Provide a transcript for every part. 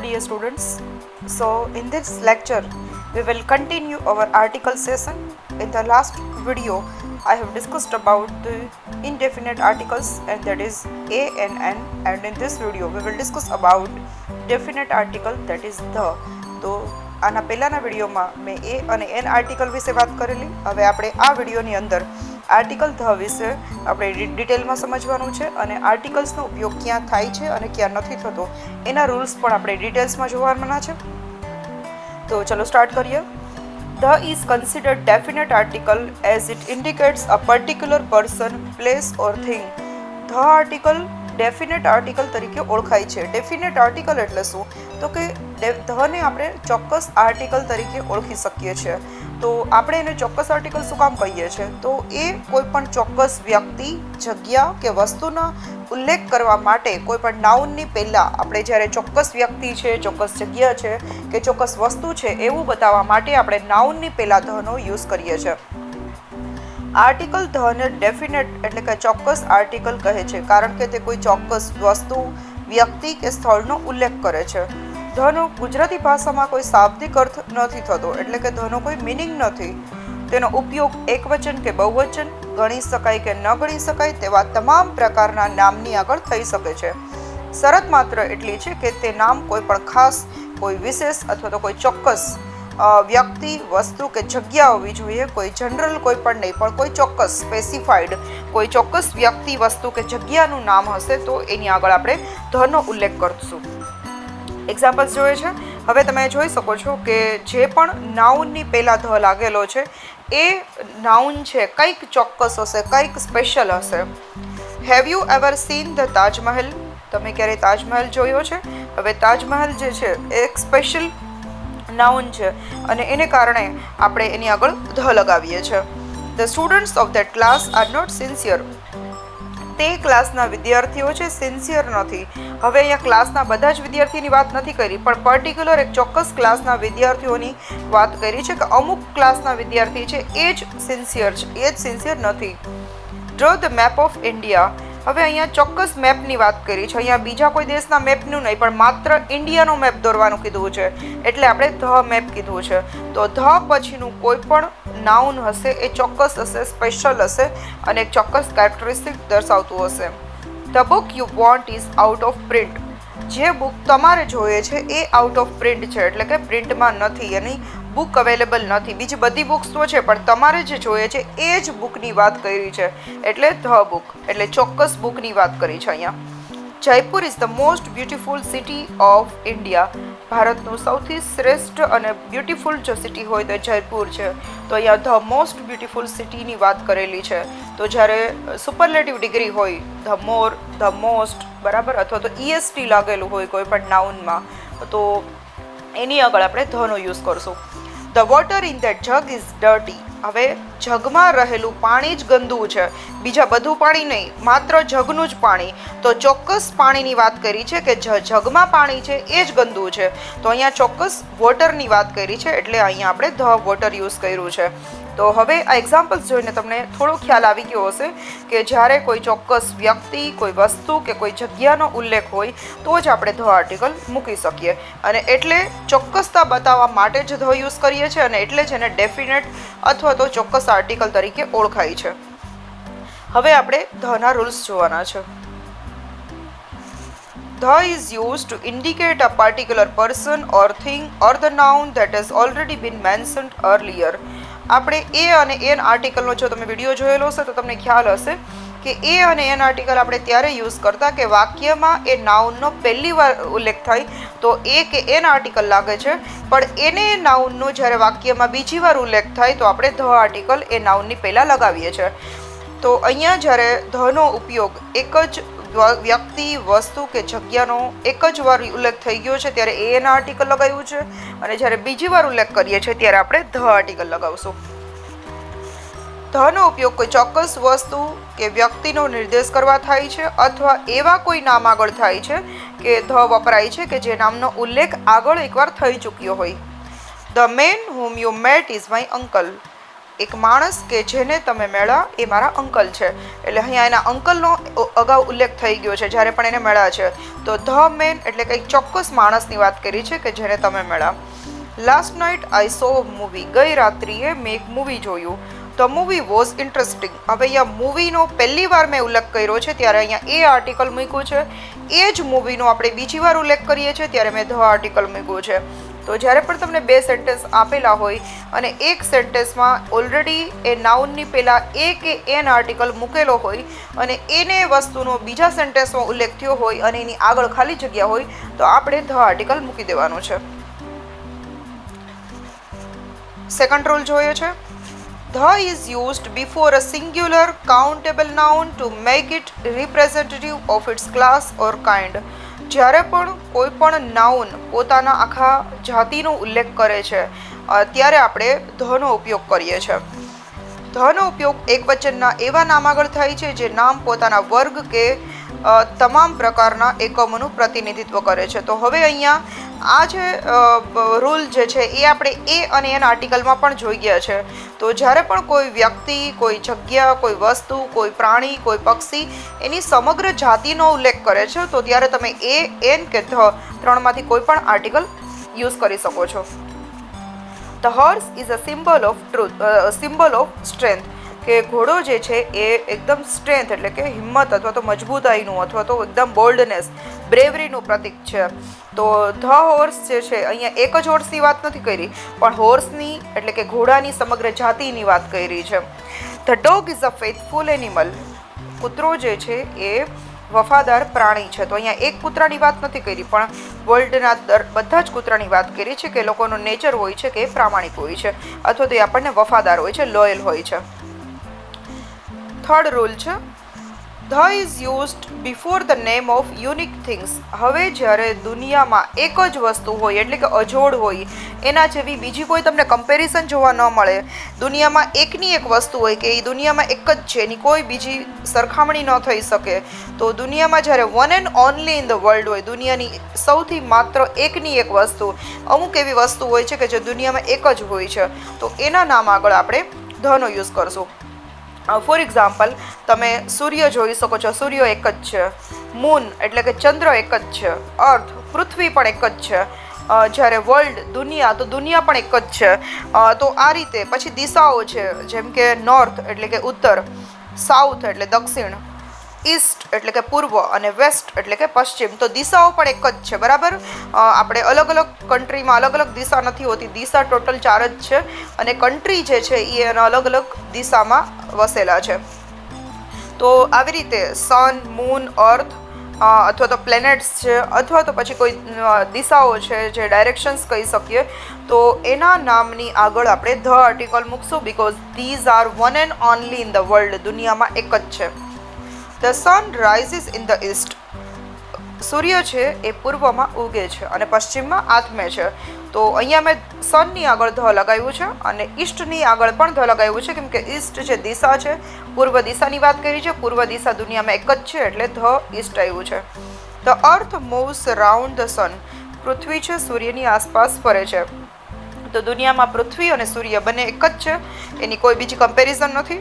dear students. So in this lecture we will continue our article session. In the last video I have discussed about the indefinite articles, and that is a and n, and in this video we will discuss about definite article, that is the. તો આના પહેલાના વિડીયોમાં મેં એ અને an article વિશે વાત કરેલી. હવે આપણે આ વિડીયોની અંદર આર્ટિકલ ધ વિશે આપણે ડિટેલમાં સમજવાનું છે, અને આર્ટિકલ્સનો ઉપયોગ ક્યાં થાય છે અને ક્યાં નથી થતો એના રૂલ્સ પણ આપણે ડિટેલ્સમાં જોવાના છે. તો ચલો સ્ટાર્ટ કરીએ. The is considered definite article as it indicates a particular person, place or thing. The article definite article તરીકે ઓળખાય છે. ડેફિનેટ આર્ટિકલ એટલે શું? તો કે ધને આપણે ચોક્કસ આર્ટિકલ તરીકે ઓળખી શકીએ છીએ. તો આપણે એને ચોક્કસ આર્ટિકલ શું કામ કહીએ છીએ? તો એ કોઈ પણ ચોક્કસ વ્યક્તિ, જગ્યા કે વસ્તુનો ઉલ્લેખ કરવા માટે કોઈ પણ નાઉનની પહેલાં આપણે જ્યારે ચોક્કસ વ્યક્તિ છે, ચોક્કસ જગ્યા છે કે ચોક્કસ વસ્તુ છે એવું બતાવવા માટે આપણે નાઉનની પહેલાં ધનો યુઝ કરીએ છીએ. આર્ટિકલ ધને ડેફિનેટ એટલે કે ચોક્કસ આર્ટિકલ કહે છે, કારણ કે તે કોઈ ચોક્કસ વસ્તુ, વ્યક્તિ કે સ્થળનો ઉલ્લેખ કરે છે. ધનો ગુજરાતી ભાષામાં કોઈ શાબ્દિક અર્થ નથી થતો, એટલે કે ધનો કોઈ મિનિંગ નથી. તેનો ઉપયોગ એકવચન કે બહુવચન, ગણી શકાય કે ન ગણી શકાય તેવા તમામ પ્રકારના નામની આગળ થઈ શકે છે. શરત માત્ર એટલી છે કે તે નામ કોઈ પણ ખાસ, કોઈ વિશેષ અથવા તો કોઈ ચોક્કસ વ્યક્તિ, વસ્તુ કે જગ્યા હોવી જોઈએ. કોઈ જનરલ કોઈ પણ નહીં, પણ કોઈ ચોક્કસ સ્પેસિફાઈડ કોઈ ચોક્કસ વ્યક્તિ, વસ્તુ કે જગ્યાનું નામ હશે તો એની આગળ આપણે ધનો ઉલ્લેખ કરશું. એક્ઝામ્પલ્સ જોઈએ છે. હવે તમે જોઈ શકો છો કે જે પણ નાઉનની પહેલાં ધ લાગેલો છે એ નાઉન છે કંઈક ચોક્કસ હશે, કંઈક સ્પેશિયલ હશે. Have you ever seen the Taj Mahal? તમે ક્યારેય તાજમહેલ જોયો છે? હવે તાજમહેલ જે છે એ એક સ્પેશિયલ નાઉન છે અને એને કારણે આપણે એની આગળ ધ લગાવીએ છીએ. The students of that class are not sincere. તે ક્લાસના વિદ્યાર્થીઓ છે સિન્સિયર નથી. હવે અહીંયા ક્લાસના બધા જ વિદ્યાર્થીની વાત નથી કરી, પણ પર્ટિક્યુલર એક ચોક્કસ ક્લાસના વિદ્યાર્થીઓની વાત કરી છે કે અમુક ક્લાસના વિદ્યાર્થી છે એ જ સિન્સિયર છે, એ જ સિન્સિયર નથી. Draw the map of India. હવે અહીંયા ચોક્કસ મેપની વાત કરી છે. અહીંયા બીજા કોઈ દેશના મેપનું નહીં, પણ માત્ર ઇન્ડિયાનો મેપ દોરવાનું કીધું છે, એટલે આપણે ધ મેપ કીધું છે. તો ધ પછીનું કોઈ પણ નાઉન હશે એ ચોક્કસ હશે, સ્પેશિયલ હશે અને એક ચોક્કસ કેરેક્ટરિસ્ટિક દર્શાવતું હશે. The book you want is out of print. જે બુક તમારે જોઈએ છે એ આઉટ ઓફ પ્રિન્ટ છે, એટલે કે પ્રિન્ટમાં નથી, એની બુક અવેલેબલ નથી. બીજી બધી બુક્સ તો છે, પણ તમારે જે જોઈએ છે એ જ બુકની વાત કરી છે, એટલે ધ બુક, એટલે ચોક્કસ બુકની વાત કરી છે અહીંયા. Jaipur is the most beautiful city of India. ભારતનું સૌથી શ્રેષ્ઠ અને બ્યુટિફુલ જો સિટી હોય તો જયપુર છે. તો અહીંયા ધ મોસ્ટ બ્યુટિફુલ સિટીની વાત કરેલી છે. તો જ્યારે સુપરલેટિવ ડિગ્રી હોય, ધ મોર, ધ મોસ્ટ, બરાબર, અથવા તો EST લાગેલું હોય કોઈ પણ નાઉનમાં, તો એની આગળ આપણે ધનો યુઝ કરશું. The water in that jug is dirty. હવે જગમાં રહેલું પાણી જ ગંદુ છે, બીજા બધું પાણી નહીં, માત્ર જગનું જ પાણી. તો ચોક્કસ પાણીની વાત કરી છે કે જગમાં પાણી છે એ જ ગંદુ છે. તો અહીંયા ચોક્કસ વોટરની વાત કરી છે, એટલે અહીંયા આપણે ધ વોટર યુઝ કર્યું છે. તો હવે આ એક્ઝામ્પલ્સ જોઈને તમને થોડો ખ્યાલ આવી ગયો હશે કે જ્યારે કોઈ ચોક્કસ વ્યક્તિ, કોઈ વસ્તુ કે કોઈ જગ્યાનો ઉલ્લેખ હોય તો જ આપણે ધ આર્ટિકલ મૂકી શકીએ, અને એટલે ચોક્કસતા બતાવવા માટે જ ધ યુઝ કરીએ છીએ, અને એટલે જ એને ડેફિનેટ અથવા તો ચોક્કસ આર્ટિકલ તરીકે ઓળખાય છે. હવે આપણે ધના રૂલ્સ જોવાના છે. The is used to indicate a particular person or thing or the noun that has already been mentioned earlier. આપણે એ અને એન આર્ટિકલનો જો તમે વિડીયો જોયેલો હશે તો તમને ખ્યાલ હશે કે એ અને એન આર્ટિકલ આપણે ત્યારે યુઝ કરતા કે વાક્યમાં એ નાઉનનો પહેલી વાર ઉલ્લેખ થાય તો એ કે એન આર્ટિકલ લાગે છે, પણ એને નાઉનનો જ્યારે વાક્યમાં બીજી વાર ઉલ્લેખ થાય તો આપણે ધ આર્ટિકલ એ નાઉનની પહેલાં લગાવીએ છીએ. તો અહીંયા જ્યારે ધનો ઉપયોગ એક જ વ્યક્તિ, વસ્તુ કે જગ્યાનો એક જ વાર ઉલ્લેખ થઈ ગયો છે ત્યારે એના આર્ટિકલ લગાવ્યું છે, અને જ્યારે બીજી વાર ઉલ્લેખ કરીએ છીએ ત્યારે આપણે ધ આર્ટિકલ લગાવશું. ધનો ઉપયોગ કોઈ ચોક્કસ વસ્તુ કે વ્યક્તિનો નિર્દેશ કરવા થાય છે, અથવા એવા કોઈ નામ આગળ થાય છે કે ધ વપરાય છે કે જે નામનો ઉલ્લેખ આગળ એકવાર થઈ ચૂક્યો હોય. The man whom you met is my uncle. એક માણસ કે જેને તમે મળ્યા એ મારા અંકલ છે. એટલે અહીંયા એના અંકલનો અગાઉ ઉલ્લેખ થઈ ગયો છે જ્યારે પણ એને મળ્યા છે. તો ધ મેન એટલે કંઈક ચોક્કસ માણસની વાત કરી છે કે જેને તમે મળ્યા. લાસ્ટ નાઇટ આઈ સો મૂવી, ગઈ રાત્રિએ મેં એક મૂવી જોયું. The movie was interesting. હવે અહીંયા મૂવીનો પહેલી વાર મેં ઉલ્લેખ કર્યો છે ત્યારે અહીંયા એ આર્ટિકલ મૂક્યું છે. એ જ મૂવીનો આપણે બીજી વાર ઉલ્લેખ કરીએ છીએ ત્યારે મેં ધ આર્ટિકલ મૂક્યું છે. તો જ્યારે પણ તમને બે સેન્ટેન્સ આપેલા હોય અને એક સેન્ટેન્સમાં ઓલરેડી એ નાઉનની પહેલાં એ કે એન આર્ટિકલ મૂકેલો હોય અને એને વસ્તુનો બીજા સેન્ટેન્સમાં ઉલ્લેખ થયો હોય અને એની આગળ ખાલી જગ્યા હોય તો આપણે ધ આર્ટિકલ મૂકી દેવાનું છે. સેકન્ડ રૂલ જોઈએ છે. The is used before a singular countable noun to make it representative of its class or kind. જ્યારે પણ કોઈ પણ નાઉન પોતાના આખા જાતિનો ઉલ્લેખ કરે છે ત્યારે આપણે ધનો ઉપયોગ કરીએ છીએ. ધનો ઉપયોગ એકવચનના એવા નામ આગળ થાય છે જે નામ પોતાના વર્ગ કે તમામ પ્રકારના એકમોનું પ્રતિનિધિત્વ કરે છે. તો હવે અહીંયા આ જે રૂલ જે છે એ આપણે એ અને એન આર્ટિકલમાં પણ જોઈ ગયા છે. તો જ્યારે પણ કોઈ વ્યક્તિ, કોઈ જગ્યા, કોઈ વસ્તુ, કોઈ પ્રાણી, કોઈ પક્ષી એની સમગ્ર જાતિનો ઉલ્લેખ કરે છે તો ત્યારે તમે એ, એન કે ધ ત્રણમાંથી કોઈ પણ આર્ટિકલ યુઝ કરી શકો છો. The horse is a symbol of truth, symbol of strength, કે ઘોડો જે છે એ એકદમ સ્ટ્રેન્થ એટલે કે હિંમત અથવા તો મજબૂતાઈનું અથવા તો એકદમ બોલ્ડનેસ, બ્રેવરીનું પ્રતીક છે. તો ધ હોર્સ જે છે અહીંયા એક જ હોર્સની વાત નથી કરી પણ હોર્સની એટલે કે ઘોડાની સમગ્ર જાતિની વાત કરી છે. The dog is a faithful animal, કૂતરો જે છે એ વફાદાર પ્રાણી છે. તો અહીંયા એક કૂતરાની વાત નથી કરી પણ વર્લ્ડના બધા જ કૂતરાની વાત કરી છે કે લોકોનો નેચર હોય છે કે એ પ્રામાણિક હોય છે અથવા તો એ આપણને વફાદાર હોય છે, લોયલ હોય છે. થર્ડ રૂલ છે. The is used before the name of unique things. હવે જ્યારે દુનિયામાં એક જ વસ્તુ હોય એટલે કે અજોડ હોય એના જેવી બીજી કોઈ તમને કમ્પેરિઝન જોવા ન મળે, દુનિયામાં એકની એક વસ્તુ હોય કે એ દુનિયામાં એક જ છે, એની કોઈ બીજી સરખામણી ન થઈ શકે, તો દુનિયામાં જ્યારે one and only in the world હોય, દુનિયાની સૌથી માત્ર એકની એક વસ્તુ, અમુક એવી વસ્તુ હોય છે કે જે દુનિયામાં એક જ હોય છે તો એના નામ આગળ આપણે ધનો યુઝ કરશું. ફોર એક્ઝામ્પલ તમે સૂર્ય જોઈ શકો છો, સૂર્ય એક જ છે. મૂન એટલે કે ચંદ્ર એક જ છે. અર્થ, પૃથ્વી પણ એક જ છે. જ્યારે વર્લ્ડ, દુનિયા, તો દુનિયા પણ એક જ છે. તો આ રીતે પછી દિશાઓ છે જેમ કે નોર્થ એટલે કે ઉત્તર, સાઉથ એટલે દક્ષિણ, ઈસ્ટ એટલે કે પૂર્વ અને વેસ્ટ એટલે કે પશ્ચિમ. તો દિશાઓ પણ એક જ છે, બરાબર. આપણે અલગ અલગ કન્ટ્રીમાં અલગ અલગ દિશા નથી હોતી, દિશા ટોટલ 4 જ છે અને કન્ટ્રી જે છે એ એના અલગ અલગ દિશામાં વસેલા છે. તો આવી રીતે સન, મૂન, અર્થ અથવા તો પ્લેનેટ્સ છે અથવા તો પછી કોઈ દિશાઓ છે જે ડાયરેક્શન્સ કહી શકીએ તો એના નામની આગળ આપણે ધ આર્ટિકલ મૂકશું because these are one and only in the world, દુનિયામાં એક જ છે. The sun rises in the east. સૂર્ય છે એ પૂર્વમાં ઉગે છે અને પશ્ચિમમાં આથમે છે. તો અહીંયા મેં સનની આગળ ધ લગાવ્યું છે અને ઈસ્ટની આગળ પણ ધ લગાવ્યું છે કેમ કે ઈસ્ટ જે દિશા છે, પૂર્વ દિશાની વાત કરી છે, પૂર્વ દિશા દુનિયામાં એક જ છે એટલે ધ ઈસ્ટ આવ્યું છે. The earth moves round the sun. પૃથ્વી છે સૂર્યની આસપાસ ફરે છે. તો દુનિયામાં પૃથ્વી અને સૂર્ય બંને એક જ છે, એની કોઈ બીજી કમ્પેરિઝન નથી.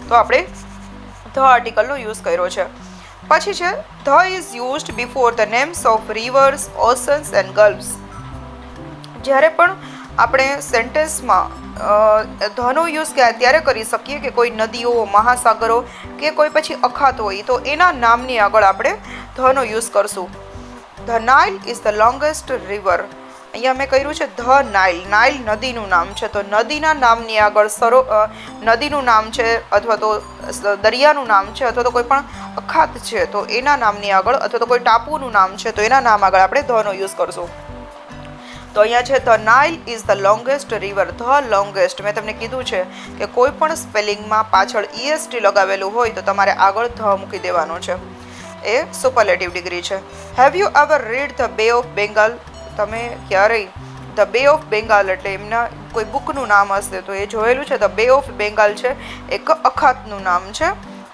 તો આપણે ધ આર્ટિકલનો યુઝ કર્યો છે. પછી છે the is used before the names of rivers, oceans and gulfs. જ્યારે પણ આપણે સેન્ટેન્સમાં ધનો યુઝ ત્યારે કરી શકીએ કે કોઈ નદીઓ, મહાસાગરો કે કોઈ પછી અખાત હોય તો એના નામની આગળ આપણે ધનો યુઝ કરશું. The Nile is the longest river. અહીંયા મેં કહ્યું છે ધ નાઇલ. નાઇલ નદીનું નામ છે તો નદીના નામની આગળ નદીનું નામ છે અથવા તો દરિયાનું નામ છે અથવા તો કોઈ પણ અખાત છે તો એના નામની આગળ અથવા તો કોઈ ટાપુનું નામ છે તો એના નામ આગળ આપણે ધનો યુઝ કરશું. તો અહીંયા છે the Nile is the longest river. The longest મેં તમને કીધું છે કે કોઈ પણ સ્પેલિંગમાં પાછળ EST લગાવેલું હોય તો તમારે આગળ ધ મૂકી દેવાનો છે. એ સુપરલેટિવ ડિગ્રી છે. Have you ever read the બે ઓફ બેંગાલ. તમે ક્યારેય ધ બે ઓફ બેંગાલ એટલે એમના કોઈ બુકનું નામ હશે તો એ જોયેલું છે. ધ બે ઓફ બેંગાલ છે એક અખાતનું નામ છે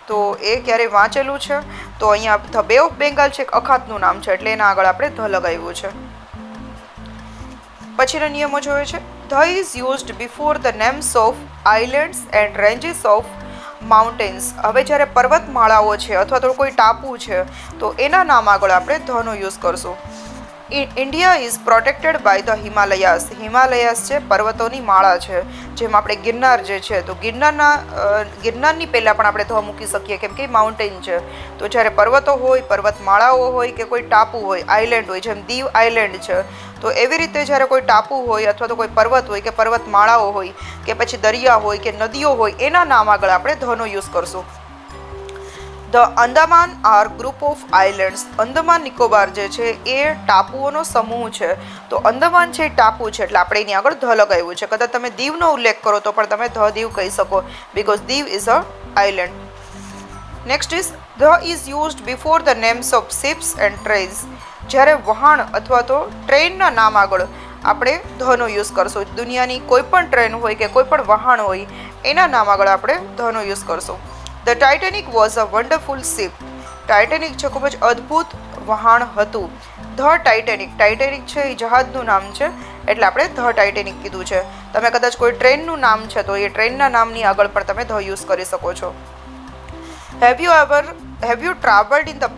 તો એ ક્યારેય વાંચેલું છે તો અહીંયા ધ બે ઓફ બેંગાલ છે એક અખાતનું નામ છે એટલે એના આગળ આપણે ધ લગાવ્યું છે. પછીના નિયમો જોઈએ છે. The is used before the names of islands and ranges of mountains. હવે જ્યારે પર્વતમાળાઓ છે અથવા તો કોઈ ટાપુ છે તો એના નામ આગળ આપણે ધનો યુઝ કરશું. India is protected by the Himalayas. Himalayas છે પર્વતોની માળા છે, જેમ આપણે ગિરનાર જે છે તો ગિરનારની પહેલાં પણ આપણે ધ મૂકી શકીએ કેમ કે માઉન્ટેન છે. તો જ્યારે પર્વતો હોય, પર્વતમાળાઓ હોય કે કોઈ ટાપુ હોય, આઇલેન્ડ હોય, જેમ દીવ આઇલેન્ડ છે, તો એવી રીતે જ્યારે કોઈ ટાપુ હોય અથવા તો કોઈ પર્વત હોય કે પર્વતમાળાઓ હોય કે પછી દરિયા હોય કે નદીઓ હોય એના નામ આગળ આપણે ધનો યુઝ કરશું. The Andaman are group of islands. Andaman Nicobar જે છે એ ટાપુઓનો સમૂહ છે. તો અંદમાન છે એ ટાપુ છે એટલે આપણે એની આગળ ધ લગાવ્યું છે. કદાચ તમે દીવનો ઉલ્લેખ કરો તો પણ તમે ધ દીવ કહી શકો, because Diu is a island. Next is the is used before the names of ships and trains. જ્યારે વહાણ અથવા તો ટ્રેનના નામ આગળ આપણે ધનો યુઝ કરશું. દુનિયાની કોઈ પણ ટ્રેન હોય કે કોઈ પણ વહાણ હોય એના નામ આગળ આપણે ધનો યુઝ કરશું. The Titanic was a wonderful ship. Titanic છે ખૂબ જ અદ્ભુત વહાણ હતું. ધ ટાઇટેનિક, ટાઇટેનિક છે એ જહાજનું નામ છે એટલે આપણે ધ ટાઇટેનિક કીધું છે. તમે કદાચ કોઈ ટ્રેનનું નામ છે તો એ ટ્રેનના નામની આગળ પણ તમે ધ યુઝ કરી શકો છો. Have you travelled in the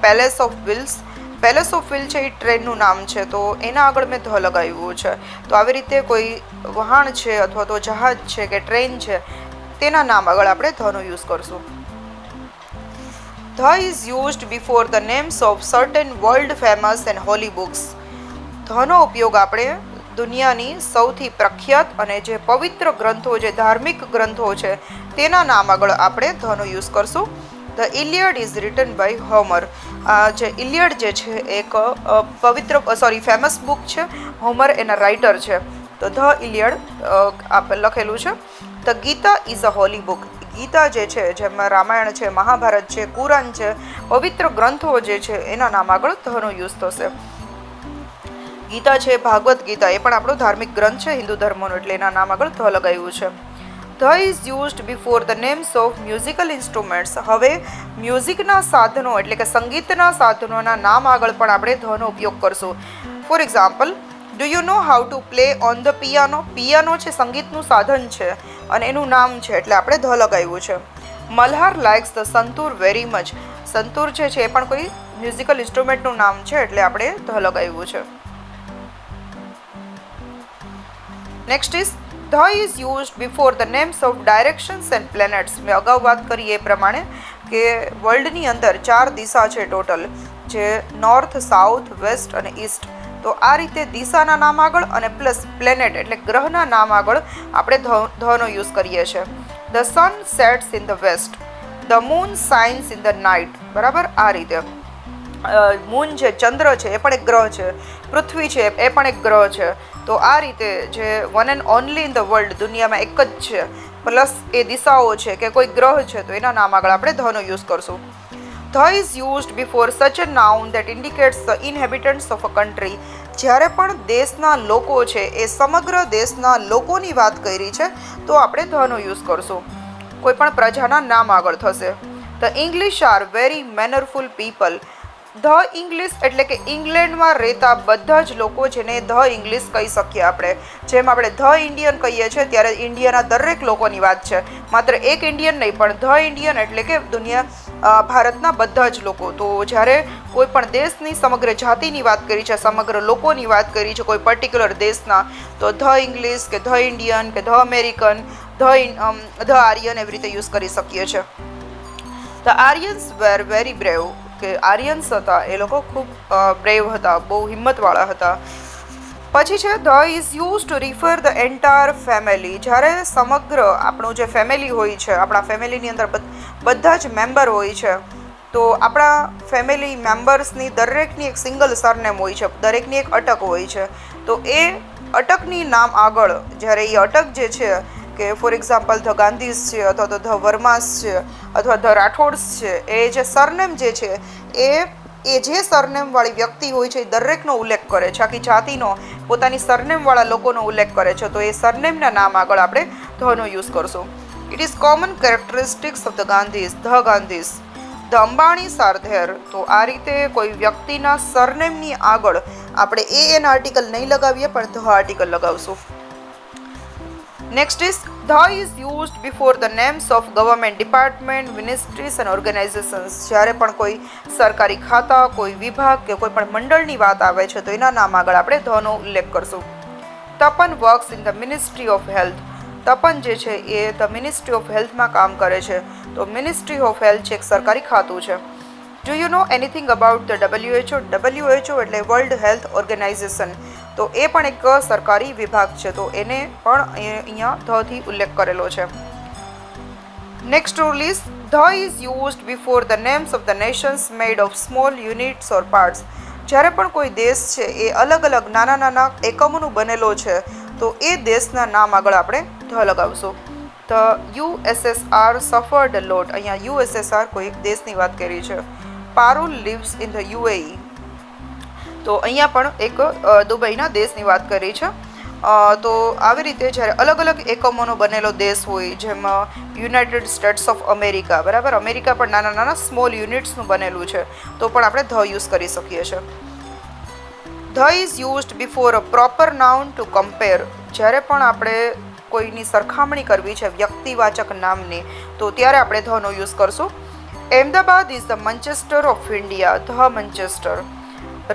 palace of wheels. Palace of wheel છે એ ટ્રેનનું નામ છે તો એના આગળ મેં ધ લગાવ્યું છે. તો આવી રીતે કોઈ વહાણ છે અથવા તો જહાજ છે કે ટ્રેન છે તેના નામ આગળ આપણે ધનો યુઝ કરશું. The is used before the names of certain world famous and holy books. ધનો ઉપયોગ આપણે દુનિયાની સૌથી પ્રખ્યાત અને જે પવિત્ર ગ્રંથો, જે ધાર્મિક ગ્રંથો છે તેના નામ આગળ આપણે ધનો યુઝ કરશું. The Iliad is written by Homer. જે ઇલિયડ જે છે એક ફેમસ બુક છે. હોમર એના રાઇટર છે તો ધ ઇલિયડ લખેલું છે. The Gita is a holy book. Gita જે છે, જેમાં રામાયણ છે, મહાભારત છે, કુરાન છે, પવિત્ર ગ્રંથો જે છે એના નામ આગળ ધનો યુઝ થશે. ગીતા છે, ભાગવત ગીતા એ પણ આપણો ધાર્મિક ગ્રંથ છે હિન્દુ ધર્મનો એટલે એના નામ આગળ ધ લગાવ્યું છે. The is used before the names of musical instruments. હવે મ્યુઝિકના સાધનો એટલે કે સંગીતના સાધનોના નામ આગળ પણ આપણે ધનો ઉપયોગ કરશું. For example, do you know how to play on the piano. Piano છે સંગીતનું સાધન છે અને એનું નામ છે એટલે આપણે ધ લગાવ્યું છે. Malhar likes the santoor very much. Santoor છે એ પણ કોઈ મ્યુઝિકલ ઇન્સ્ટ્રુમેન્ટનું નામ છે એટલે આપણે ધ લગાવ્યું છે. Next is the is used before the names of directions and planets. મેં અગાઉ વાત કરી એ પ્રમાણે કે વર્લ્ડની અંદર 4 દિશા છે ટોટલ, જે નોર્થ, સાઉથ, વેસ્ટ અને ઈસ્ટ. તો આ રીતે દિશાના નામ આગળ અને પ્લસ પ્લેનેટ એટલે ગ્રહના નામ આગળ આપણે ધનો યુઝ કરીએ છીએ. The sun sets in the west. The moon shines in the night. બરાબર, આ રીતે મૂન છે, ચંદ્ર છે એ પણ એક ગ્રહ છે, પૃથ્વી છે એ પણ એક ગ્રહ છે. તો આ રીતે જે one and only in the world, દુનિયામાં એક જ છે, પ્લસ એ દિશાઓ છે કે કોઈ ગ્રહ છે તો એના નામ આગળ આપણે ધનો યુઝ કરશું. The is used before such a noun that indicates the inhabitants of a country. જ્યારે પણ દેશના લોકો છે એ સમગ્ર દેશના લોકોની વાત કરી છે તો આપણે ધનો યુઝ કરશું. કોઈ પણ પ્રજાના નામ આગળ થશે. The English are very mannerful people. The English એટલે કે ઇંગ્લેન્ડમાં રહેતા બધા જ લોકો જેને ધ ઇંગ્લિશ કહી શકીએ આપણે. જેમ આપણે ધ ઇન્ડિયન કહીએ છીએ ત્યારે ઇન્ડિયાના દરેક લોકોની વાત છે, માત્ર એક ઇન્ડિયન નહીં પણ ધ ઇન્ડિયન એટલે કે ભારતના બધા જ લોકો. તો જ્યારે કોઈ પણ દેશની સમગ્ર જાતિની વાત કરી છે, સમગ્ર લોકોની વાત કરી છે કોઈ પર્ટિક્યુલર દેશના, તો ધ ઇંગ્લિશ કે ધ ઇન્ડિયન કે ધ અમેરિકન, ધ આર્યન એવી રીતે યુઝ કરી શકીએ છીએ. The Aryans were very brave. કે આર્યન્સ હતા એ લોકો ખૂબ બ્રેવ હતા, બહુ હિંમતવાળા હતા. પછી છે the is use to refer the entire family. જ્યારે સમગ્ર આપણું જે ફેમિલી હોય છે, આપણા ફેમિલીની અંદર બધા જ મેમ્બર હોય છે, તો આપણા ફેમિલી મેમ્બર્સની દરેકની એક સિંગલ સરનેમ હોય છે, દરેકની એક અટક હોય છે. તો એ અટકની નામ આગળ જ્યારે એ અટક જે છે કે ફોર એક્ઝામ્પલ ધ ગાંધીસ છે અથવા તો ધ વર્માસ છે અથવા ધ રાઠોડ્સ છે, એ જે સરનેમ જે છે એ જે સરનેમવાળી વ્યક્તિ હોય છે એ દરેકનો ઉલ્લેખ કરે છે, આખી જાતિનો પોતાની સરનેમવાળા લોકોનો ઉલ્લેખ કરે છે. તો એ સરનેમના નામ આગળ આપણે ધનો યુઝ કરશું. It is common characteristics of the Gandhis. The Gandhis. The Ambanis are there. તો આ રીતે કોઈ વ્યક્તિના સરનેમની આગળ આપણે એન આર્ટિકલ નહીં લગાવીએ પણ ધ આર્ટિકલ લગાવશું. Next is the is used before the names of government department, ministries and organizations. જ્યારે પણ કોઈ સરકારી ખાતા, કોઈ વિભાગ કે કોઈ પણ મંડળની વાત આવે છે તો એના નામ આગળ આપણે ધનો ઉલ્લેખ કરશું. Tapan works in the ministry of health. Tapan જે છે એ ધ મિનિસ્ટ્રી ઓફ હેલ્થમાં કામ કરે છે. તો મિનિસ્ટ્રી ઓફ હેલ્થ છે એક સરકારી ખાતું છે. Do you know anything about the WHO? WHO એટલે વર્લ્ડ હેલ્થ ઓર્ગેનાઇઝેશન. તો એ પણ એક સરકારી વિભાગ છે, તો એને પણ અહીંયા ધથી ઉલ્લેખ કરેલો છે. Next rule is the is used before the names of the Nations made of small units or parts. જ્યારે પણ કોઈ દેશ છે એ અલગ અલગ નાના નાના એકમોનું બનેલો છે તો એ દેશના નામ આગળ આપણે ધ લગાવશું. ધ USSR સફર્ડ લોટ. અહીંયા USSR કોઈ એક દેશની વાત કરી છે. Parul lives in the UAE. તો અહીંયા પણ એક દુબઈના દેશની વાત કરી છે. તો આવી રીતે જ્યારે અલગ અલગ એકમોનો બનેલો દેશ હોય, જેમાં યુનાઇટેડ સ્ટેટ્સ ઓફ અમેરિકા, બરાબર, અમેરિકા પણ નાના નાના સ્મોલ યુનિટ્સનું બનેલું છે, તો પણ આપણે ધ યુઝ કરી શકીએ છીએ. The is used before a proper noun to compare. જ્યારે પણ આપણે કોઈની સરખામણી કરવી છે વ્યક્તિવાચક નામની, તો ત્યારે આપણે ધનો યુઝ કરશું. Ahmedabad is the Manchester of India. The Manchester.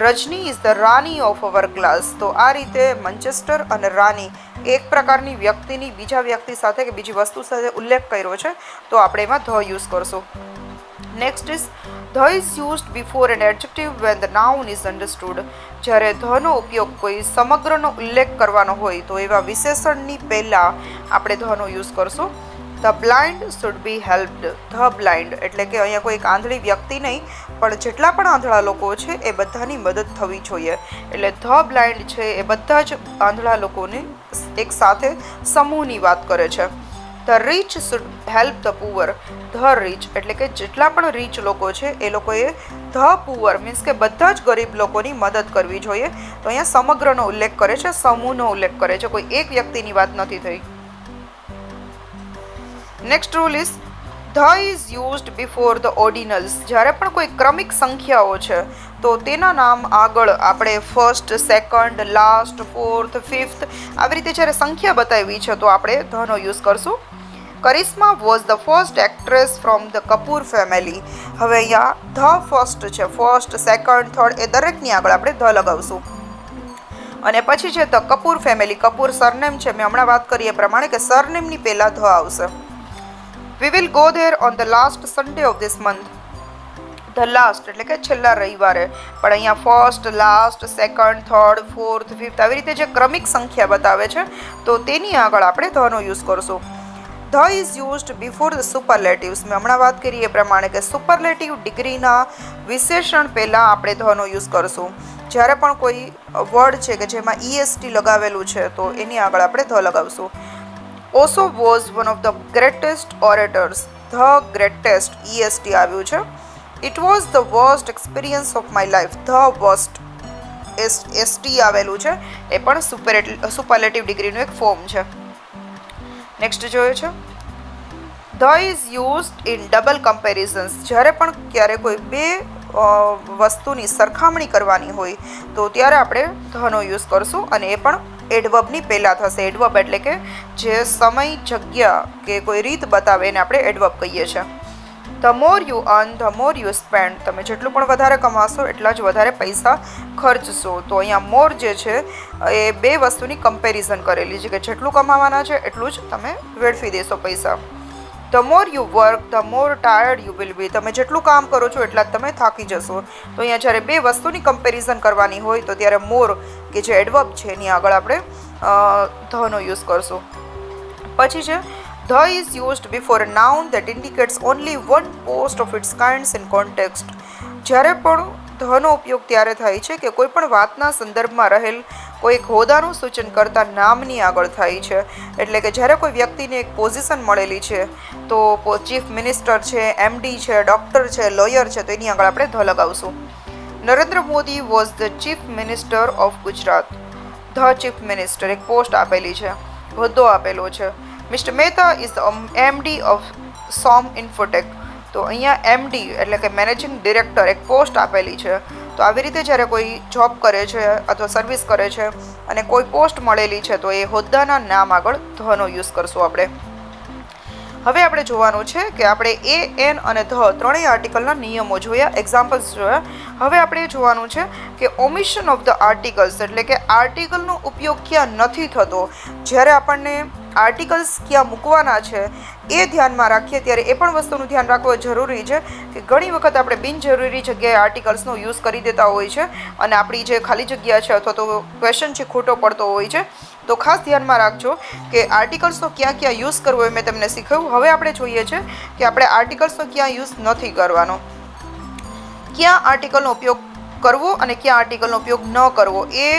Rajni is the Rani of our class. તો આ રીતે મંચેસ્ટર અને રાની એક પ્રકારની વ્યક્તિની બીજા વ્યક્તિ સાથે કે બીજી વસ્તુ સાથે ઉલ્લેખ કર્યો છે, તો આપણે એમાં ધ યુઝ કરશું. Next is the is used before an adjective when the noun is understood. જ્યારે ધનો ઉપયોગ કોઈ સમગ્રનો ઉલ્લેખ કરવાનો હોય તો એવા વિશેષણની પહેલાં આપણે ધનો યુઝ કરશું. The blind should be હેલ્પ્ડ. The blind એટલે કે અહીંયા કોઈ એક આંધળી વ્યક્તિ નહીં, પણ જેટલા પણ આંધળા લોકો છે એ બધાની મદદ થવી જોઈએ. એટલે ધ બ્લાઇન્ડ છે એ બધા જ આંધળા લોકોની એક સાથે સમૂહની વાત કરે છે. The rich should help the poor. The rich એટલે કે જેટલા પણ રીચ લોકો છે એ લોકોએ ધ પુઅર મીન્સ કે બધા જ ગરીબ લોકોની મદદ કરવી જોઈએ. તો અહીંયા સમગ્રનો ઉલ્લેખ કરે છે, સમૂહનો ઉલ્લેખ કરે છે, કોઈ એક વ્યક્તિની વાત નથી થઈ. Next rule is the is used before the ordinals. જ્યારે પણ કોઈ ક્રમિક સંખ્યાઓ છે તો તેના નામ આગળ આપણે first, second, last, fourth, fifth આવી રીતે જ્યારે સંખ્યા બતાવી છે તો આપણે ધનો યુઝ કરશું. Karishma was the first actress from the Kapoor family. હવે અહીંયા ધ ફર્સ્ટ છે, ફર્સ્ટ, સેકન્ડ, થર્ડ એ દરેકની આગળ આપણે ધ લગાવશું. અને પછી છે the Kapoor family. Kapoor surname છે, મેં હમણાં વાત કરી એ પ્રમાણે કે સરનેમની પહેલાં ધ આવશે. We will go there on the last Sunday of this month. The last એટલે કે છેલ્લા રવિવારે. પણ અહીંયા first, last, second, third, fourth, fifth આવી રીતે જે ક્રમિક સંખ્યા બતાવે છે તો તેની આગળ આપણે ધનો યુઝ કરશું. The is used before the superlatives. મેં હમણાં વાત કરી એ પ્રમાણે કે સુપરલેટિવ ડિગ્રીના વિશેષણ પહેલાં આપણે ધનો યુઝ કરશું. જ્યારે પણ કોઈ વર્ડ છે કે જેમાં EST લગાવેલું છે તો એની આગળ આપણે ધ લગાવશું. Osho was one of the greatest orators. The greatest EST આવ્યું છે. It was the worst experience of my life. The worst ST આવેલું છે, એ પણ સુપરલેટિવ ડિગ્રીનું એક ફોર્મ છે. નેક્સ્ટ જોયું છે the is used in double comparisons. જ્યારે પણ ક્યારે કોઈ બે વસ્તુની સરખામણી કરવાની હોય તો ત્યારે આપણે ધનો યુઝ કરશું અને એ પણ એડવર્બની પહેલાં થશે. એડવર્બ એટલે કે જે સમય, જગ્યા કે કોઈ રીત બતાવે એને આપણે એડવર્બ કહીએ છીએ. The more you earn the more you spend. તમે જેટલું પણ વધારે કમાશો એટલા જ વધારે પૈસા ખર્ચશો. તો અહીંયા મોર જે છે એ બે વસ્તુની કમ્પેરિઝન કરેલી છે કે જેટલું કમાવાના છે એટલું જ તમે વેડફી દેશો પૈસા. The more you work the more tired you will be. તમે જેટલું કામ કરો છો એટલા જ તમે થાકી જશો. તો અહીંયા જ્યારે બે વસ્તુની કમ્પેરિઝન કરવાની હોય તો ત્યારે મોર કે જે એડવર્બ છે એની આગળ આપણે ધનો યુઝ કરશું. પછી છે the is used before a noun that indicates only one post of its kinds in context. જ્યારે પણ ધનો ઉપયોગ ત્યારે થાય છે કે કોઈ પણ વાતના સંદર્ભમાં રહેલ કોઈ એક હોદ્દાનું સૂચન કરતા નામની આગળ થાય છે. એટલે કે જ્યારે કોઈ વ્યક્તિને એક પોઝિશન મળેલી છે તો ચીફ મિનિસ્ટર છે, MD છે, ડૉક્ટર છે, લોયર છે, તો એની આગળ આપણે ધ લગાવશું. Narendra Modi was the chief minister of Gujarat. The chief minister એક પોસ્ટ આપેલી છે, હોદ્દો આપેલો છે. Mister Mehta is the MD of Som Infotech. તો અહીંયા MD એટલે કે મેનેજિંગ ડિરેક્ટર એક પોસ્ટ આપેલી છે. તો આવી રીતે જ્યારે કોઈ જોબ કરે છે અથવા સર્વિસ કરે છે અને કોઈ પોસ્ટ મળેલી છે તો એ હોદ્દાના નામ આગળ ધનો યુઝ કરશું આપણે. હવે આપણે જોવાનું છે કે આપણે એ, એન અને ધ ત્રણેય આર્ટિકલના નિયમો જોયા, એક્ઝામ્પલ્સ જોયા. હવે આપણે જોવાનું છે કે ઓમિશન ઓફ ધ આર્ટિકલ્સ એટલે કે આર્ટિકલનો ઉપયોગ ક્યાં નથી થતો. જ્યારે આપણને આર્ટિકલ્સ ક્યાં મૂકવાના છે એ ધ્યાનમાં રાખીએ ત્યારે એ પણ વસ્તુનું ધ્યાન રાખવું જરૂરી છે કે ઘણી વખત આપણે બિનજરૂરી જગ્યાએ આર્ટિકલ્સનો યુઝ કરી દેતા હોય છે અને આપણી જે ખાલી જગ્યા છે અથવા તો ક્વેશ્ચન છે ખોટો પડતો હોય છે. તો ખાસ ધ્યાનમાં રાખજો કે આર્ટિકલ્સનો ક્યાં ક્યાં યુઝ કરવો એ મેં તમને શીખવ્યું. હવે આપણે જોઈએ છે કે આપણે આર્ટિકલ્સનો ક્યાં યુઝ નથી કરવાનો, ક્યાં આર્ટિકલનો ઉપયોગ કરવો અને ક્યાં આર્ટિકલનો ઉપયોગ ન કરવો એ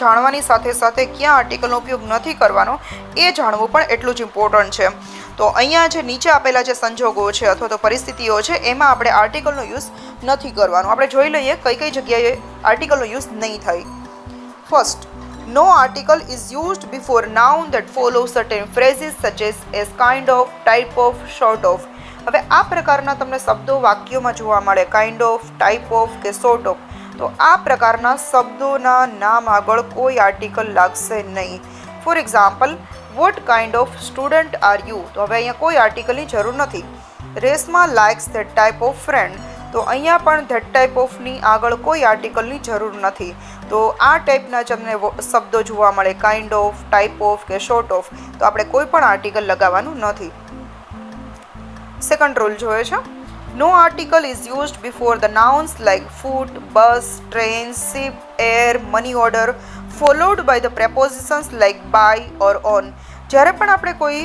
જાણવાની સાથે સાથે ક્યાં આર્ટિકલનો ઉપયોગ નથી કરવાનો એ જાણવું પણ એટલું જ ઇમ્પોર્ટન્ટ છે. તો અહીંયા જે નીચે આપેલા જે સંજોગો છે અથવા તો પરિસ્થિતિઓ છે એમાં આપણે આર્ટિકલનો યુઝ નથી કરવાનો. આપણે જોઈ લઈએ કઈ કઈ જગ્યાએ આર્ટિકલનો યુઝ નહીં થાય. First, no article is used before noun that follows certain phrases such as kind of, type of, sort of. હવે આ પ્રકારના તમને શબ્દો વાક્યોમાં જોવા મળે, કાઇન્ડ ઓફ, ટાઈપ ઓફ કે સોર્ટ ઓફ. તો આ પ્રકારના શબ્દોના નામ આગળ કોઈ આર્ટિકલ લાગશે નહીં. For example, what kind of student are you? તો હવે અહીંયા કોઈ આર્ટિકલની જરૂર નથી. Reshma likes that type of friend. તો અહીંયા પણ ધેટ ટાઈપ ઓફની આગળ કોઈ આર્ટિકલની જરૂર નથી. તો આ ટાઈપના તમને શબ્દો જોવા મળે, કાઇન્ડ ઓફ, ટાઈપ ઓફ કે શોર્ટ ઓફ. તો આપણે કોઈ પણ આર્ટિકલ લગાવવાનું નથી. સેકન્ડ રૂલ જોઈએ છે, no article is used before the nouns like foot, bus, train, ship, air, money order followed by the prepositions like by or on. જ્યારે પણ આપણે કોઈ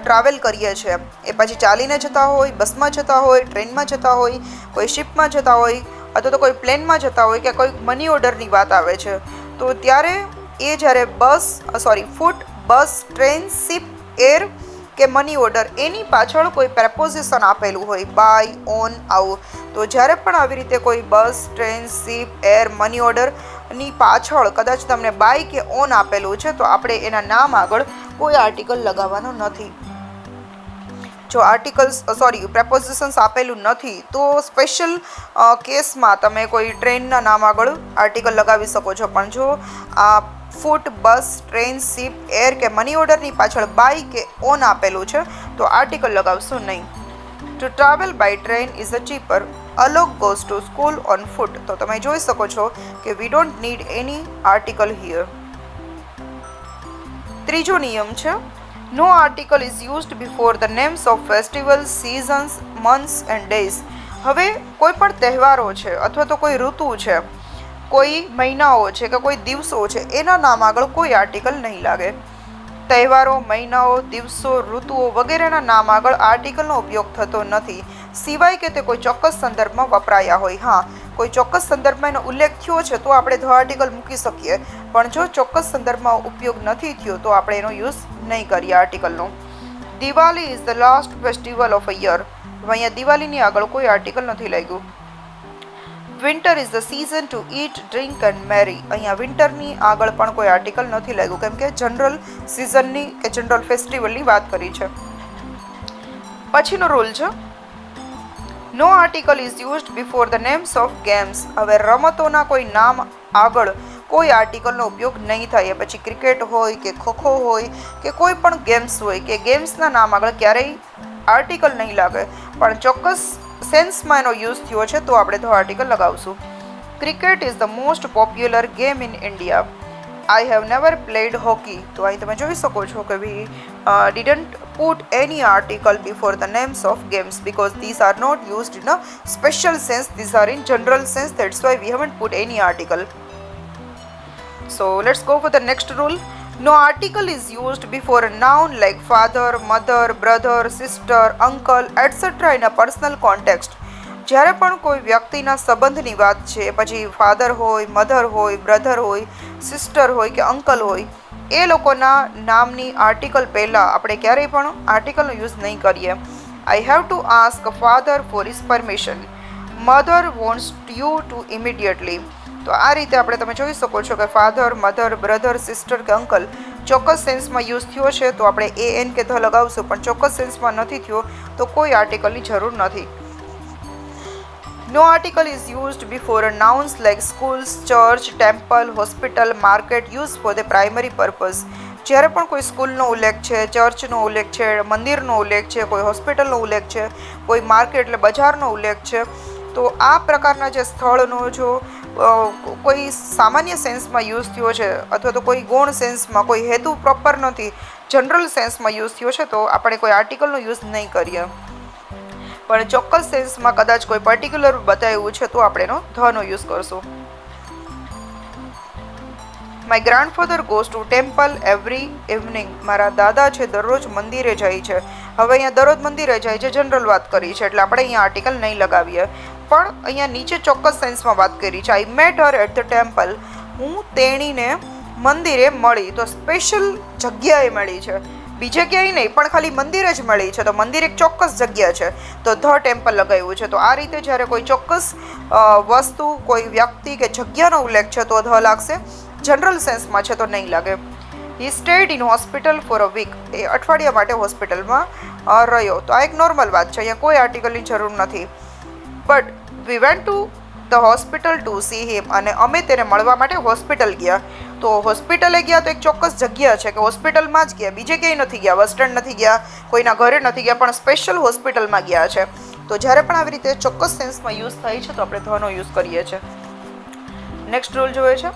ટ્રાવેલ કરીએ છીએ એ પછી ચાલીને જતા હોય, બસમાં જતા હોય, ટ્રેનમાં જતા હોય, કોઈ શિપમાં જતા હોય અથવા તો કોઈ પ્લેનમાં જતા હોય કે કોઈ મની ઓર્ડરની વાત આવે છે તો ત્યારે એ જ્યારે ફૂટ, બસ, ટ્રેન, શિપ, એર કે મની ઓર્ડર એની પાછળ કોઈ પ્રેપોઝિશન આપેલું હોય, બાય, ઓન, આવું. તો જ્યારે પણ આવી રીતે કોઈ બસ, ટ્રેન, શિપ, એર, મની ઓર્ડરની પાછળ કદાચ તમને બાય કે ઓન આપેલું છે તો આપણે એના નામ આગળ કોઈ આર્ટિકલ લગાવવાનો નથી. જો પ્રેપોઝિશન્સ આપેલું નથી તો સ્પેશિયલ કેસમાં તમે કોઈ ટ્રેનના નામ આગળ આર્ટિકલ લગાવી શકો છો. પણ જો આ ફૂટ, બસ, ટ્રેન, શિપ, એર કે મની ઓર્ડરની પાછળ બાય કે ઓન આપેલું છે તો આર્ટિકલ લગાવશો નહીં. To travel by train is a cheaper. Alok goes to school on foot. તો તમે જોઈ શકો છો કે we don't need any article here. ત્રીજો નિયમ છે, no article is used before the names of festivals, seasons, months and days. હવે કોઈ પણ તહેવારો છે અથવા તો કોઈ ઋતુ છે, કોઈ મહિનાઓ છે કે કોઈ દિવસો છે એના નામ આગળ કોઈ આર્ટિકલ નહીં લાગે. તહેવારો, મહિનાઓ, દિવસો, ઋતુઓ વગેરેના નામ આગળ આર્ટિકલનો ઉપયોગ થતો નથી સિવાય કે તે કોઈ ચોક્કસ સંદર્ભમાં વપરાયા હોય. હા, કોઈ ચોક્કસ સંદર્ભમાં એનો ઉલ્લેખ થયો છે તો આપણે ધ આર્ટિકલ મૂકી શકીએ, પણ જો ચોક્કસ સંદર્ભમાં ઉપયોગ નથી થયો તો આપણે એનો યુઝ નહીં કરીએ આર્ટિકલનો. Diwali is the last festival of a year. અહીંયા દિવાળીની આગળ કોઈ આર્ટિકલ નથી લાગ્યું. Winter is the season to eat, drink and merry. અહીંયા વિન્ટરની આગળ પણ કોઈ આર્ટિકલ નથી લાગ્યું કેમ કે જનરલ સિઝનની કે જનરલ ફેસ્ટિવલની વાત કરી છે. પછીનો રૂલ છે, no article is used before the names of games. હવે રમતોના કોઈ નામ આગળ કોઈ આર્ટિકલનો ઉપયોગ નહીં થાય. પછી ક્રિકેટ હોય કે ખોખો હોય કે કોઈ પણ ગેમ્સ હોય કે ગેમ્સના નામ આગળ ક્યારેય આર્ટિકલ નહીં લાગે, પણ ચોક્કસ સેન્સમાં એનો યુઝ થયો છે તો આપણે ધ આર્ટિકલ લગાવશું. Cricket is the most popular game in India. I have never played hockey. તો અહીં તમે જોઈ શકો છો કે we didn't put any article before the names of games because these are not used in a special sense, these are in general sense, that's why we haven't put any article. So let's go for the next rule. No article is used before a noun like father, mother, brother, sister, uncle, etc. in a personal context. જ્યારે પણ કોઈ વ્યક્તિના સંબંધની વાત છે, પછી father હોય, mother હોય, બ્રધર હોય, સિસ્ટર હોય કે અંકલ હોય, એ લોકોના નામની આર્ટિકલ પહેલાં આપણે ક્યારેય પણ આર્ટિકલનો યુઝ નહીં કરીએ. I have to ask father for his permission. Mother wants you to immediately. તો આ રીતે આપણે તમે જોઈ શકો છો કે ફાધર, મધર, બ્રધર, સિસ્ટર કે અંકલ ચોક્કસ સેન્સમાં યુઝ થયો છે તો આપણે એ એન કે ધ લગાવશું, પણ ચોક્કસ સેન્સમાં નથી થયો તો કોઈ આર્ટિકલની જરૂર નથી. No article is used before nouns like schools, church, temple, hospital, market used for the primary purpose. જ્યારે પણ કોઈ સ્કૂલનો ઉલ્લેખ છે, ચર્ચનો ઉલ્લેખ છે, મંદિરનો ઉલ્લેખ છે, કોઈ હોસ્પિટલનો ઉલ્લેખ છે, કોઈ માર્કેટ એટલે બજારનો ઉલ્લેખ છે, તો આ પ્રકારના જે સ્થળનો જો કોઈ સામાન્ય સેન્સમાં યુઝ થયો છે અથવા તો કોઈ ગૌણ સેન્સમાં, કોઈ હેતુ પ્રોપર નથી, જનરલ સેન્સમાં યુઝ થયો છે, તો આપણે કોઈ આર્ટિકલનો યુઝ નહીં કરીએ. પણ ચોક્કસ સેન્સમાં કદાચ કોઈ પર્ટિક્યુલર બતાવ્યું છે તો આપણે એનો ધનો યુઝ કરશું. My grandfather goes to temple every evening. મારા દાદા છે દરરોજ મંદિરે જાય છે. હવે અહીંયા દરરોજ મંદિરે જાય છે જનરલ વાત કરી છે એટલે આપણે અહીંયા આર્ટિકલ નહીં લગાવીએ. પણ અહીંયા નીચે ચોક્કસ સેન્સમાં વાત કરી છે. I met her at the temple. હું તેણીને મંદિરે મળી. તો સ્પેશિયલ જગ્યાએ મળી છે, બીજે ક્યાંય નહીં, પણ ખાલી મંદિરે જ મળી છે. તો મંદિર એક ચોક્કસ જગ્યા છે તો ધ ટેમ્પલ લગાવ્યું છે. તો આ રીતે જ્યારે કોઈ ચોક્કસ વસ્તુ, કોઈ વ્યક્તિ કે જગ્યાનો ઉલ્લેખ છે તો ધ લાગશે. જનરલ સેન્સમાં છે તો નહીં લાગે. He stayed in hospital for a week. એ અઠવાડિયા માટે હોસ્પિટલમાં રહ્યો. તો આ એક નોર્મલ વાત છે, અહીંયા કોઈ આર્ટિકલની જરૂર નથી. But we went to the hospital to see him. અને અમે તેને મળવા માટે હોસ્પિટલ ગયા. તો હોસ્પિટલે ગયા તો એક ચોક્કસ જગ્યા છે કે હોસ્પિટલમાં જ ગયા, બીજે ક્યાંય નથી ગયા, બસ સ્ટેન્ડ નથી ગયા, કોઈના ઘરે નથી ગયા, પણ સ્પેશિયલ હોસ્પિટલમાં ગયા છે. તો જ્યારે પણ આવી રીતે ચોક્કસ સેન્સમાં યુઝ થાય છે તો આપણે ધનો યુઝ કરીએ છીએ. નેક્સ્ટ રૂલ જોઈએ છે,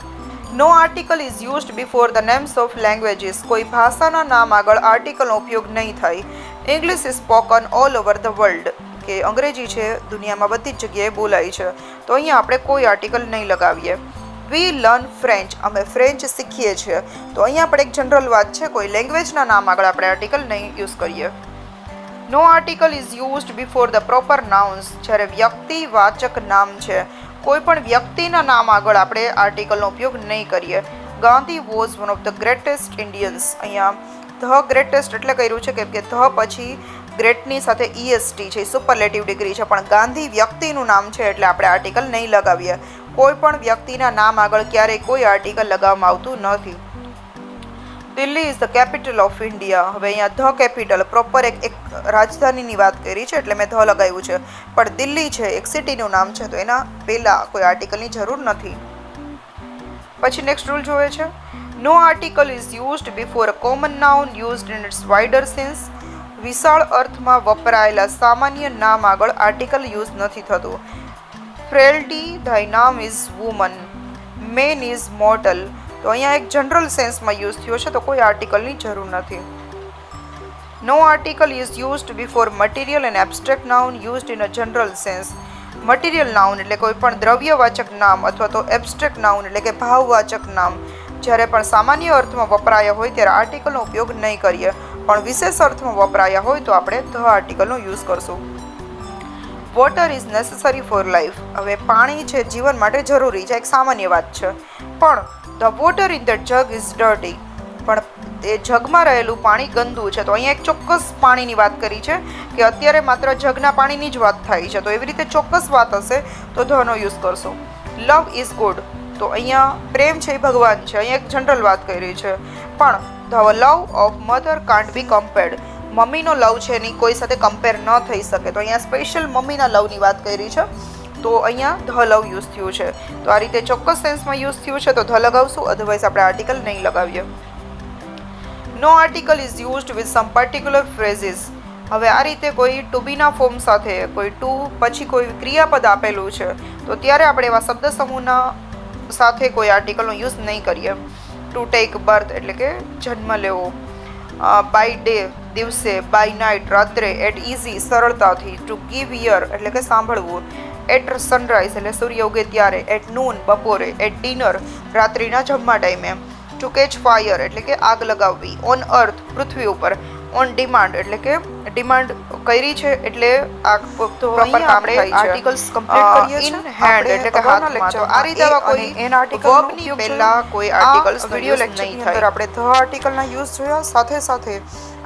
no article is used before the names of languages. કોઈ ભાષાના નામ આગળ આર્ટિકલનો ઉપયોગ નહીં થાય. English is spoken all over the world. કે અંગ્રેજી છે દુનિયામાં બધી જ જગ્યાએ બોલાય છે તો અહીંયા આપણે કોઈ આર્ટિકલ નહીં લગાવીએ. We learn French. અમે ફ્રેન્ચ શીખીએ છીએ. તો અહીંયા આપણે એક જનરલ વાત છે, કોઈ લેંગ્વેજના નામ આગળ આપણે આર્ટિકલ નહીં યુઝ કરીએ. No article is used before the proper nouns. જ્યારે વ્યક્તિ વાચક નામ છે, કોઈ પણ વ્યક્તિના નામ આગળ આપણે આર્ટિકલનો ઉપયોગ નહીં કરીએ. Gandhi was one of the greatest Indians. અહીંયા ધ ગ્રેટેસ્ટ એટલે કર્યું છે કેમ કે ધ પછી ગ્રેટની સાથે EST છે, સુપરલેટિવ ડિગ્રી છે, પણ ગાંધી વ્યક્તિનું નામ છે એટલે આપણે આર્ટિકલ નહીં લગાવીએ. કોઈ પણ વ્યક્તિના નામ આગળ ક્યારેય કોઈ આર્ટિકલ લગાવવામાં આવતું નથી. Delhi is the capital of India. હવે અહીંયા ધ કેપિટલ પ્રોપર એક રાજધાનીની વાત કરી છે એટલે મેં ધ લગાવ્યું છે, પણ દિલ્હી છે એક સિટીનું નામ છે તો એના પહેલાં કોઈ આર્ટિકલની જરૂર નથી. પછી નેક્સ્ટ રૂલ જોઈએ છે, no article is used before a common noun used in its wider sense. વિશાળ અર્થમાં વપરાયેલા સામાન્ય નામ આગળ આર્ટિકલ યુઝ નથી થતું. ફ્રેલ્ટી ધાય નામ is woman. Main is mortal. તો અહીંયા એક જનરલ સેન્સમાં યુઝ થયો છે તો કોઈ આર્ટિકલની જરૂર નથી. No article is used before material and abstract noun used in a general sense. Material noun એટલે કોઈ પણ દ્રવ્યવાચક નામ અથવા તો એબ્સ્ટ્રેક્ટ નાઉન એટલે કે ભાવવાચક નામ જ્યારે પણ સામાન્ય અર્થમાં વપરાયા હોય ત્યારે આર્ટિકલનો ઉપયોગ નહીં કરીએ, પણ વિશેષ અર્થમાં વપરાયા હોય તો આપણે ધ આર્ટિકલનો યુઝ કરશું. Water is necessary four life. હવે પાણી છે જીવન માટે જરૂરી છે, એક સામાન્ય વાત છે, પણ the water in the jug is dirty. પણ એ જગમાં રહેલું પાણી ગંદુ છે. તો અહીંયા એક ચોક્કસ પાણીની વાત કરી છે કે અત્યારે માત્ર જગના પાણીની જ વાત થાય છે, તો એવી રીતે ચોક્કસ વાત હશે તો ધનો યુઝ કરશો. Love is good. તો અહીંયા પ્રેમ છે એ ભગવાન છે, અહીંયા એક જનરલ વાત કરી છે, પણ the love of mother can't be compared. મમ્મીનો લવ છે એની કોઈ સાથે કમ્પેર ન થઈ શકે. તો અહીંયા સ્પેશિયલ મમ્મીના લવની વાત કરી છે તો અહીંયા ધ લવ યુઝ થયું છે. તો આ રીતે ચોક્કસ સેન્સમાં યુઝ થયું છે તો ધ લગાવશું, અધરવાઇઝ આપણે આર્ટિકલ નહીં લગાવીએ. No article is used with some particular phrases. હવે આ રીતે કોઈ ટુ બીના ફોર્મ સાથે કોઈ ટુ પછી કોઈ ક્રિયાપદ આપેલું છે તો ત્યારે આપણે એવા શબ્દ સમૂહના સાથે કોઈ આર્ટિકલનો યુઝ નહીં કરીએ. ટુ ટેક બર્થ એટલે કે જન્મ લેવો, બાય ડે દિવસે, બાય નાઇટ રાત્રે, એટ ઇઝી સરળતાથી, ટુ ગીવ યર એટલે કે સાંભળવું, એટ સનરાઈઝ એટલે સૂર્ય ઉગે ત્યારે, એટ નૂન બપોરે, એટ ડિનર રાત્રિના જમવા ટાઈમે, ટુ કેચ ફાયર એટલે કે આગ લગાવવી, ઓન અર્થ પૃથ્વી ઉપર, ઓન ડિમાન્ડ એટલે કે ડિમાન્ડ કરી છે એટલે આ પ્રોપર કામ થાય છે. આર્ટિકલ્સ કમ્પ્લીટ કરીએ છીએ ઇન હેન્ડ એટલે કે હાથમાં. લેક્ચર આ રીતે આવા કોઈ એન આર્ટિકલની પહેલા કોઈ આર્ટિકલ્સ વિડિયો લેક્ચરની અંદર આપણે ધ આર્ટિકલના યુઝ જોયા, સાથે સાથે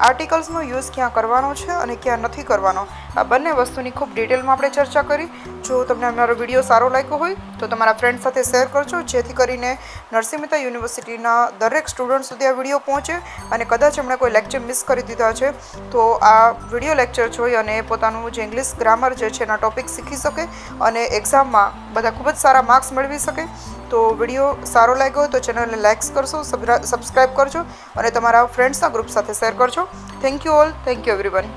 આર્ટિકલ્સનો યુઝ ક્યાં કરવાનો છે અને ક્યાં નથી કરવાનો, આ બંને વસ્તુની ખૂબ ડિટેલમાં આપણે ચર્ચા કરી. જો તમને અમારો વિડીયો સારો લાગ્યો હોય તો તમારા ફ્રેન્ડ સાથે શેર કરજો, જેથી કરીને નરસિંહ મહેતા યુનિવર્સિટીના દરેક સ્ટુડન્ટ સુધી આ વિડીયો પહોંચે અને કદાચ એમણે કોઈ લેક્ચર મિસ કરી દીધા છે, તો આ વિડીયો લેક્ચર જોઈ અને પોતાનું જે ઇંગ્લિશ ગ્રામર જે છે એના ટોપિક શીખી શકે અને એક્ઝામમાં બધા ખૂબ જ સારા માર્ક્સ મેળવી શકે. તો વિડીયો સારો લાગ્યો તો ચેનલને લાઇક્સ કરશો, સબસ્ક્રાઈબ કરજો અને તમારા ફ્રેન્ડ્સના ગ્રુપ સાથે શેર કરજો. Thank you all. Thank you everyone.